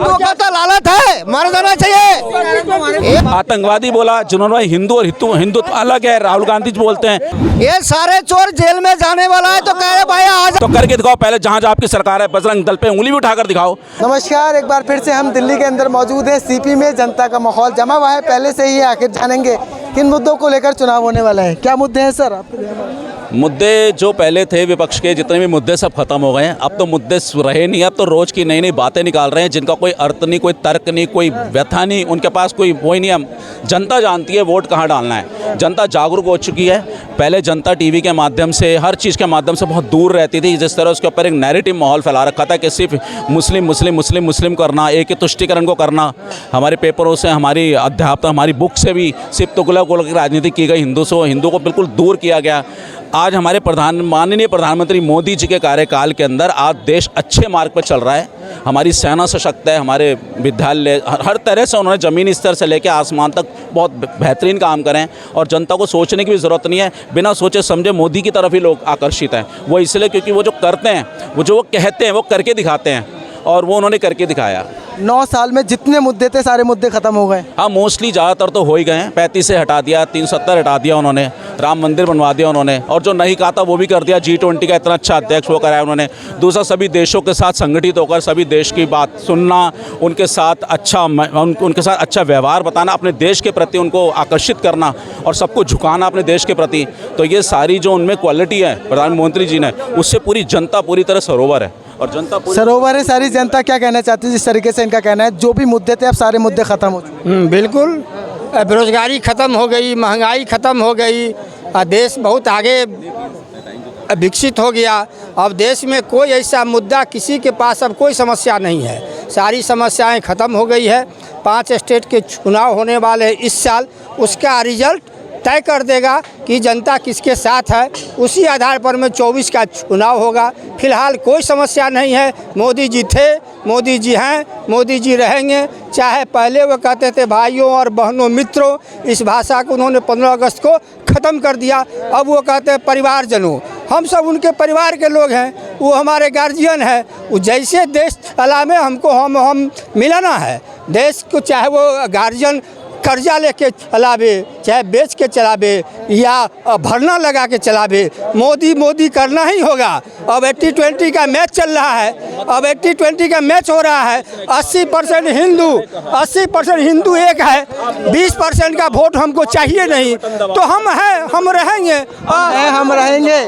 हिंदुओं का तो लालच है, मर जाना चाहिए। आतंकवादी बोला, जिन्होंने हिंदू और हिंदुत्व अलग है, राहुल गांधी जी बोलते हैं। ये सारे चोर जेल में जाने वाला है तो कह रहे भाई आज तो करके दिखाओ पहले, जहां जहां आपकी सरकार है बजरंग दल पे उंगली भी उठाकर दिखाओ। नमस्कार, एक बार फिर से हम दिल्ली के अंदर मौजूद हैं। सीपी में जनता का माहौल जमा हुआ है पहले से ही। आखिर जानेंगे किन मुद्दों को लेकर चुनाव होने वाला है। क्या मुद्दे हैं सर आपके? मुद्दे जो पहले थे विपक्ष के, जितने भी मुद्दे सब खत्म हो गए हैं। अब तो मुद्दे रहे नहीं, अब तो रोज की नई नई बातें निकाल रहे हैं जिनका कोई अर्थ नहीं, कोई तर्क नहीं, कोई व्यथा नहीं, उनके पास कोई वही नहीं है। जनता जानती है वोट कहाँ डालना है, जनता जागरूक हो चुकी है। पहले जनता टीवी के माध्यम से, हर चीज़ के माध्यम से बहुत दूर रहती थी। जिस तरह उसके ऊपर एक नैरेटिव माहौल फैला रखा था कि सिर्फ मुस्लिम मुस्लिम मुस्लिम मुस्लिम करना, एक ही तुष्टिकरण को करना। हमारे पेपरों से, हमारी अध्यापक, हमारी बुक से भी सिर्फ तुगलक की राजनीति की गई, हिंदू को बिल्कुल दूर किया गया। आज हमारे माननीय प्रधानमंत्री मोदी जी के कार्यकाल के अंदर आज देश अच्छे मार्ग पर चल रहा है। हमारी सेना सशक्त है, हमारे विद्यालय हर तरह से उन्होंने ज़मीनी स्तर से लेकर आसमान तक बहुत बेहतरीन काम करें। और जनता को सोचने की भी ज़रूरत नहीं है, बिना सोचे समझे मोदी की तरफ ही लोग आकर्षित हैं। वो इसलिए क्योंकि वो जो करते हैं, वो जो वो कहते हैं, वो करके दिखाते हैं, और वो उन्होंने करके दिखाया। 9 साल में जितने मुद्दे थे सारे मुद्दे खत्म हो गए। हाँ, मोस्टली ज़्यादातर तो हो ही गए हैं। 35 से हटा दिया, 370 हटा दिया उन्होंने, राम मंदिर बनवा दिया उन्होंने, और जो नहीं कहा था वो भी कर दिया। G20 का इतना अच्छा अध्यक्ष वो कराया उन्होंने। दूसरा, सभी देशों के साथ संगठित होकर सभी देश की बात सुनना, उनके साथ अच्छा व्यवहार बताना, अपने देश के प्रति उनको आकर्षित करना और सबको झुकाना अपने देश के प्रति। तो ये सारी जो उनमें क्वालिटी है प्रधानमंत्री जी ने, उससे पूरी जनता पूरी तरह सरोवर है। और जनता सरोवर है सारी जनता। क्या कहना चाहती है जिस तरीके से इनका कहना है जो भी मुद्दे थे अब सारे मुद्दे खत्म हो चुके? बिल्कुल, बेरोजगारी ख़त्म हो गई, महंगाई ख़त्म हो गई, देश बहुत आगे विकसित हो गया। अब देश में कोई ऐसा मुद्दा, किसी के पास अब कोई समस्या नहीं है, सारी समस्याएं ख़त्म हो गई है। 5 स्टेट के चुनाव होने वाले हैं इस साल, उसका रिजल्ट तय कर देगा कि जनता किसके साथ है। उसी आधार पर में 24 का चुनाव होगा। फिलहाल कोई समस्या नहीं है। मोदी जी थे, मोदी जी हैं, मोदी जी रहेंगे। चाहे पहले वो कहते थे भाइयों और बहनों मित्रों, इस भाषा को उन्होंने 15 अगस्त को ख़त्म कर दिया। अब वो कहते हैं परिवारजनों। हम सब उनके परिवार के लोग हैं, वो हमारे गार्जियन हैं। वो जैसे देश चला में हमको हम मिलाना है देश को, चाहे वो गार्जियन कर्जा लेके चलावे, चाहे बेच के चलावे या भरना लगा के चलावे, मोदी करना ही होगा। अब 80-20 का मैच चल रहा है, अब 80-20 का मैच हो रहा है। 80% हिंदू एक है, 20% का वोट हमको चाहिए नहीं। तो हम हैं, हम रहेंगे, हम रहेंगे।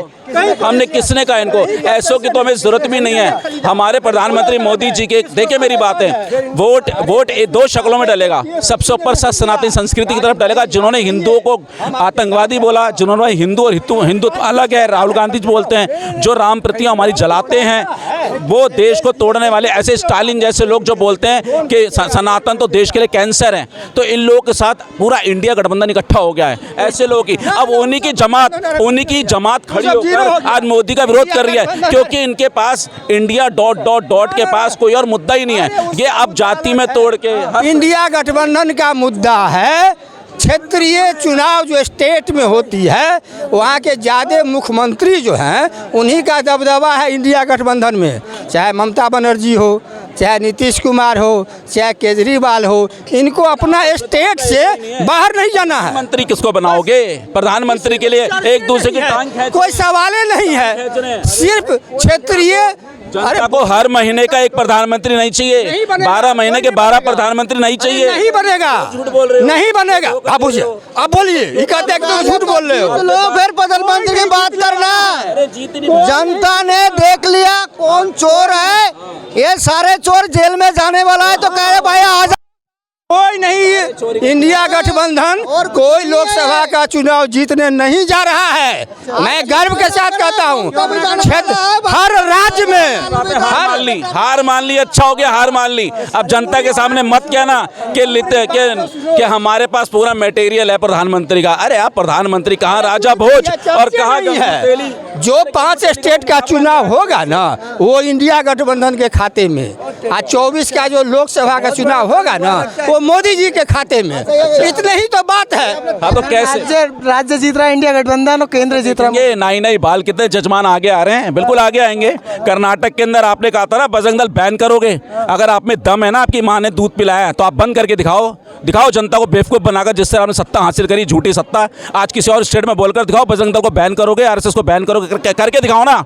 हमने किसने कहा इनको? ऐसों की तो हमें जरूरत भी नहीं है। हमारे प्रधानमंत्री मोदी जी के, देखिए मेरी बात है, वोट 2 शक्लों में डलेगा। सबसे ऊपर सनातन संस्कृति की तरफ डलेगा। जिन्होंने हिंदुओं को आतंकवादी बोला, जिन्होंने हिंदू और हिंदुत्व अलग है, राहुल गांधी जी बोलते हैं, जो राम प्रतिमा हमारी जलाते हैं, वो देश को तोड़ने वाले ऐसे स्टालिन जैसे लोग जो बोलते हैं कि सनातन तो देश के लिए कैंसर है, तो इन लोगों के साथ पूरा इंडिया गठबंधन इकट्ठा हो गया है। ऐसे लोगों की अब उन्हीं की जमात खड़ी होकर आज मोदी का विरोध कर रही है, क्योंकि इनके पास इंडिया ... के पास कोई और मुद्दा ही नहीं है। ये अब जाति में तोड़ के इंडिया गठबंधन का मुद्दा है। क्षेत्रीय चुनाव जो स्टेट में होती है, वहाँ के ज़्यादा मुख्यमंत्री जो हैं उन्हीं का दबदबा है इंडिया गठबंधन में। चाहे ममता बनर्जी हो, चाहे नीतीश कुमार हो, चाहे केजरीवाल हो, इनको अपना स्टेट से बाहर नहीं जाना है। मंत्री किसको बनाओगे? प्रधानमंत्री के लिए एक दूसरे की टांग खींच, कोई सवाल ही नहीं है। सिर्फ क्षेत्रीय, जनता को हर महीने का एक प्रधानमंत्री नहीं चाहिए, 12 महीने के 12 प्रधानमंत्री नहीं चाहिए। नहीं बनेगा, नहीं बनेगा। अब बोलिए, झूठ बोल रहे हो। लोग फिर प्रधानमंत्री की बात करना। जनता ने देख लिया कौन चोर है। ये सारे चोर जेल में जाने वाला है तो कह रहे भाई आज कोई नहीं, इंडिया गठबंधन कोई लोकसभा का चुनाव जीतने नहीं जा रहा है। मैं गर्व के साथ कहता हूँ, हर राज्य में हार मान ली। अच्छा हो गया, हार मान ली। अब जनता के सामने मत कहना कि हमारे पास पूरा मटेरियल है प्रधानमंत्री का। अरे आप प्रधानमंत्री कहाँ राजा भोज और कहाँ है? जो 5 स्टेट का चुनाव होगा ना, वो इंडिया गठबंधन के खाते में। आज 24 का जो लोकसभा का चुनाव होगा ना वो मोदी जी के खाते में, इतने ही तो बात है। हाँ तो कैसे राज्य जीत रहा है इंडिया गठबंधन और केंद्र जीत रहा है। ये नहीं बाल कितने जजमान आगे आ रहे हैं, बिल्कुल आगे आएंगे। कर्नाटक के अंदर आपने कहा था ना बजरंग दल बैन करोगे, अगर आप में दम है ना, आपकी माँ ने दूध पिलाया तो आप बंद करके दिखाओ जनता को बेवकूफ बनाकर, जिससे आपने सत्ता हासिल करी, झूठी सत्ता। आज किसी और स्टेट में बोलकर दिखाओ बजरंग दल को बैन करोगे, आरएसएस को बैन करोगे, करके दिखाओ ना।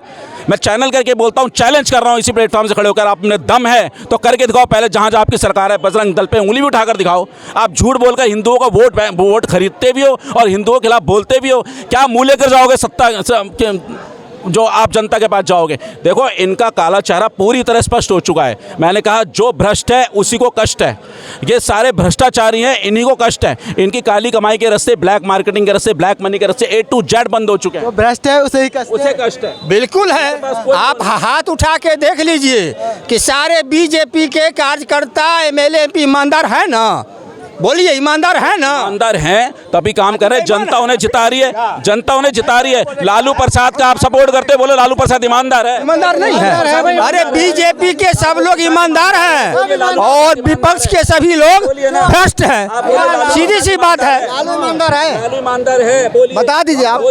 मैं चैनल करके बोलता हूँ, चैलेंज कर रहा हूँ इसी प्लेटफॉर्म से खड़े होकर, आप में दम है तो करके दिखाओ। पहले जहाँ जहाँ आपकी सरकार है बजरंग दल पे उंगली भी उठाकर दिखाओ। आप झूठ बोलकर हिंदुओं का वोट खरीदते भी हो और हिंदुओं के खिलाफ बोलते भी हो, क्या मुँह लेकर जाओगे सत्ता जो आप जनता के पास जाओगे? देखो इनका काला चेहरा पूरी तरह स्पष्ट हो चुका है। मैंने कहा जो भ्रष्ट है उसी को कष्ट है, ये सारे भ्रष्टाचारी हैं, इन्हीं को कष्ट है। इनकी काली कमाई के रास्ते, ब्लैक मार्केटिंग के रास्ते, ब्लैक मनी के रास्ते A to Z बंद हो चुके हैं। भ्रष्ट है उसे ही कष्ट है। बिल्कुल है। आप हाथ उठा के देख लीजिए कि सारे बीजेपी के कार्यकर्ता MLA MP ईमानदार है ना? बोलिए ईमानदार है ना? ईमानदार हैं तभी काम कर रहे हैं। जनता उन्हें जिता रही है, जनता उन्हें जिता रही है। लालू प्रसाद का आप सपोर्ट करते हो, बोलो लालू प्रसाद ईमानदार है? ईमानदार नहीं है। अरे बीजेपी के सब लोग ईमानदार हैं और विपक्ष के सभी लोग भ्रष्ट हैं, सीधी सी बात है। लालू ईमानदार है, लालू ईमानदार है, बोलिए। बता दीजिए आप,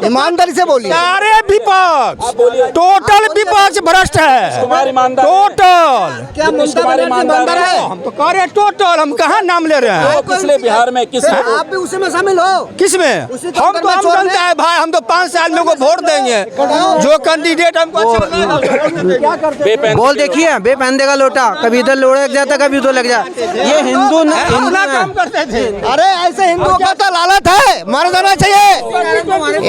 ईमानदारी से बोलिए। सारे विपक्ष, टोटल विपक्ष भ्रष्ट है, ईमानदार टोटल। क्या ममता बनर्जी ईमानदार है? हम तो कह रहे हैं टोटल, हम कहाँ नाम ले रहे हैं? पिछले बिहार में किस आप भी उसी में शामिल हो? किसमें? हम तो हम जनता है भाई, हम तो 5 साल में को वोट देंगे जो कैंडिडेट हमको अच्छा लगेगा। बोल देखिए, बेपहनदे का लोटा कभी इधर लुढ़क जाता कभी उधर लग जाता। ये हिंदू अपना काम करते थे। अरे ऐसे हिंदुओं का तो लालच है, मर जाना चाहिए।